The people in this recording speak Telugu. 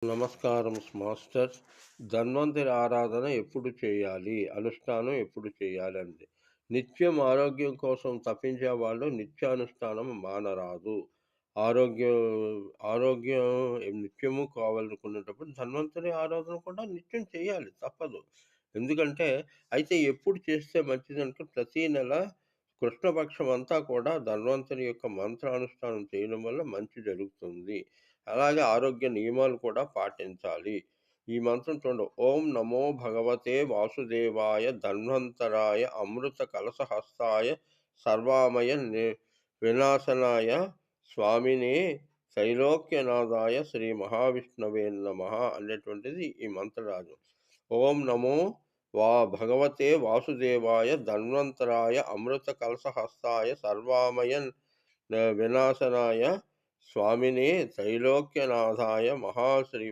నమస్కారం మాస్టర్. ధన్వంతరి ఆరాధన ఎప్పుడు చేయాలి? అనుష్ఠానం ఎప్పుడు చేయాలి అండి. నిత్యం ఆరోగ్యం కోసం తపించే వాళ్ళు నిత్యానుష్ఠానం మానరాదు. ఆరోగ్యం ఆరోగ్యం నిత్యము కావాలనుకునేటప్పుడు ధన్వంతరి ఆరాధన కూడా నిత్యం చేయాలి. తప్పదు. ఎందుకంటే అయితే ఎప్పుడు చేస్తే మంచిదంటే ప్రతి నెల కృష్ణపక్షం అంతా కూడా ధన్వంతరి యొక్క మంత్రానుష్ఠానం చేయడం వల్ల మంచి జరుగుతుంది. అలాగే ఆరోగ్య నియమాలు కూడా పాటించాలి. ఈ మంత్రం చూడండి. ఓం నమో భగవతే వాసుదేవాయ ధన్వంతరాయ అమృత కలశహస్తాయ సర్వామయ వినాశనాయ స్వామినే త్రైలోక్యనాథాయ శ్రీ మహావిష్ణవే నమః అనేటువంటిది ఈ మంత్రరాజు. ఓం నమో భగవతే వాసుదేవాయ ధన్వంతరాయ అమృత కలశహస్తాయ సర్వామయ వినాశనాయ స్వామినే త్రైలోక్యనాథాయ మహాశ్రీ